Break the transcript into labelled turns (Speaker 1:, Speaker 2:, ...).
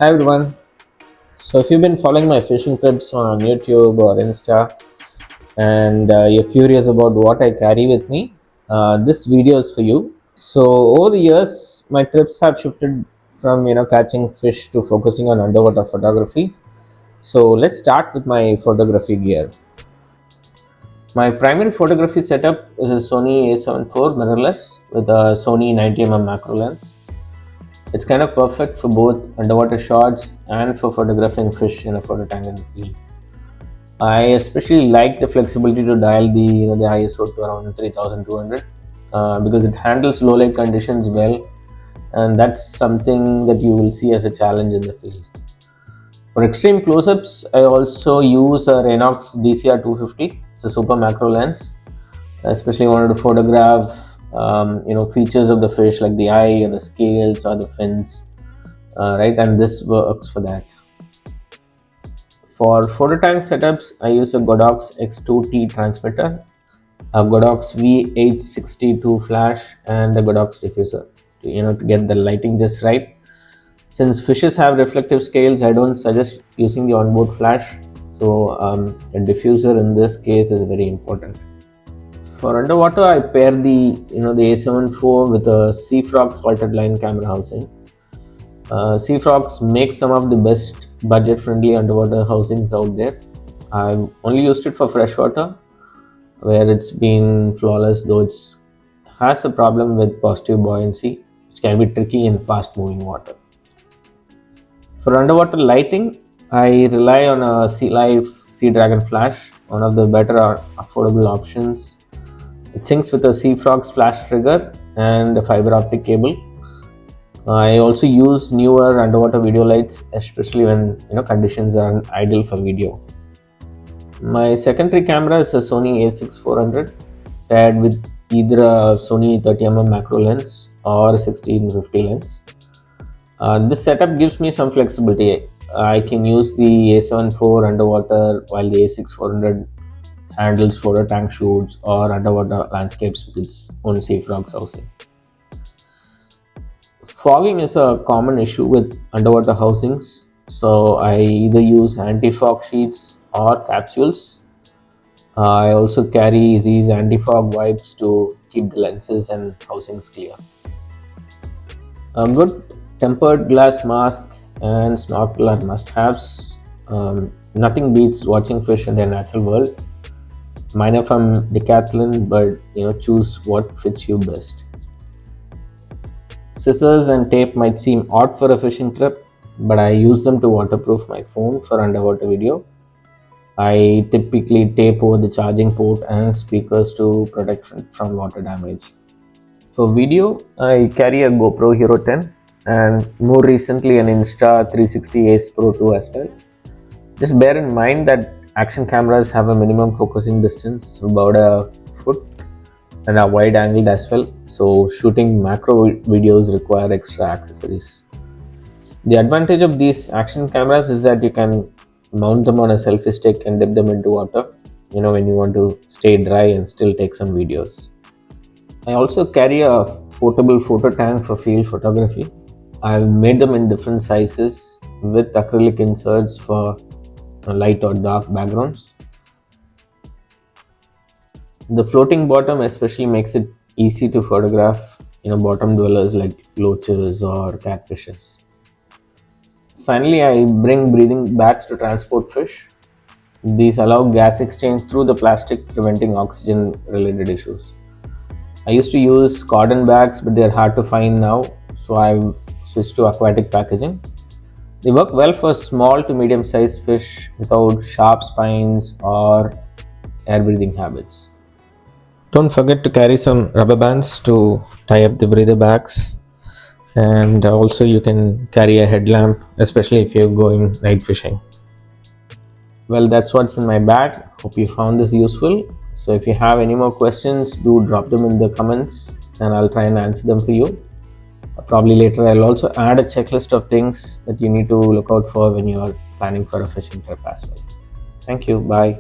Speaker 1: Hi everyone. So if you've been following my fishing trips on YouTube or Insta and you're curious about what I carry with me, this video is for you. So over the years, my trips have shifted from catching fish to focusing on underwater photography. So let's start with my photography gear. My primary photography setup is a Sony A7IV mirrorless with a Sony 90mm macro lens. It's kind of perfect for both underwater shots and for photographing fish in a photo tank in the field. I especially like the flexibility to dial the ISO to around 3200 because it handles low light conditions well, and that's something that you will see as a challenge in the field. For extreme close-ups, I also use a Raincoat DCR 250. It's a super macro lens. I especially wanted to photograph features of the fish like the eye or the scales or the fins, right? And this works for that. For photo tank setups, I use a Godox X2T transmitter, a Godox V862 flash, and a Godox diffuser to get the lighting just right. Since fishes have reflective scales, I don't suggest using the onboard flash. So a diffuser in this case is very important. For underwater, I pair the A7IV with a Seafrog salted line camera housing. Seafrogs make some of the best budget-friendly underwater housings out there. I've only used it for freshwater, where it's been flawless, though it has a problem with positive buoyancy, which can be tricky in fast-moving water. For underwater lighting, I rely on a Sea Life Sea Dragon flash, one of the better affordable options. It syncs with a Seafrog's flash trigger and a fiber optic cable. I also use newer underwater video lights, especially when conditions are ideal for video. My secondary camera is a Sony A7IV paired with either a Sony 30mm macro lens or a 1650 lens. This setup gives me some flexibility. I can use the A7IV underwater while the A6IV handles photo tank shoots or underwater landscapes with its own Seafrog's housing. Fogging is a common issue with underwater housings, so I either use anti-fog sheets or capsules. I also carry these anti-fog wipes to keep the lenses and housings clear. A good tempered glass mask and snorkel are must-haves. Nothing beats watching fish in their natural world. Mine are from Decathlon, but choose what fits you best. Scissors and tape might seem odd for a fishing trip, but I use them to waterproof my phone for underwater video. I typically tape over the charging port and speakers to protect from water damage. For video, I carry a GoPro Hero 10 and more recently an Insta360 Ace Pro 2 as well. Just bear in mind that action cameras have a minimum focusing distance, about a foot, and are wide angled as well, so shooting macro videos require extra accessories. The advantage of these action cameras is that you can mount them on a selfie stick and dip them into water when you want to stay dry and still take some videos. I also carry a portable photo tank for field photography. I've made them in different sizes with acrylic inserts for light or dark backgrounds. The floating bottom especially makes it easy to photograph bottom dwellers like loaches or catfishes. Finally, I bring breathing bags to transport fish. These allow gas exchange through the plastic, preventing oxygen related issues. I used to use cotton bags, but they're hard to find now, so I've switched to aquatic packaging. They work well for small to medium sized fish without sharp spines or air breathing habits. Don't forget to carry some rubber bands to tie up the breather bags, and also you can carry a headlamp, especially if you're going night fishing. Well, that's what's in my bag. Hope you found this useful. So if you have any more questions, do drop them in the comments and I'll try and answer them for you. Probably later I'll also add a checklist of things that you need to look out for when you're planning for a fishing trip as well. Thank you. Bye.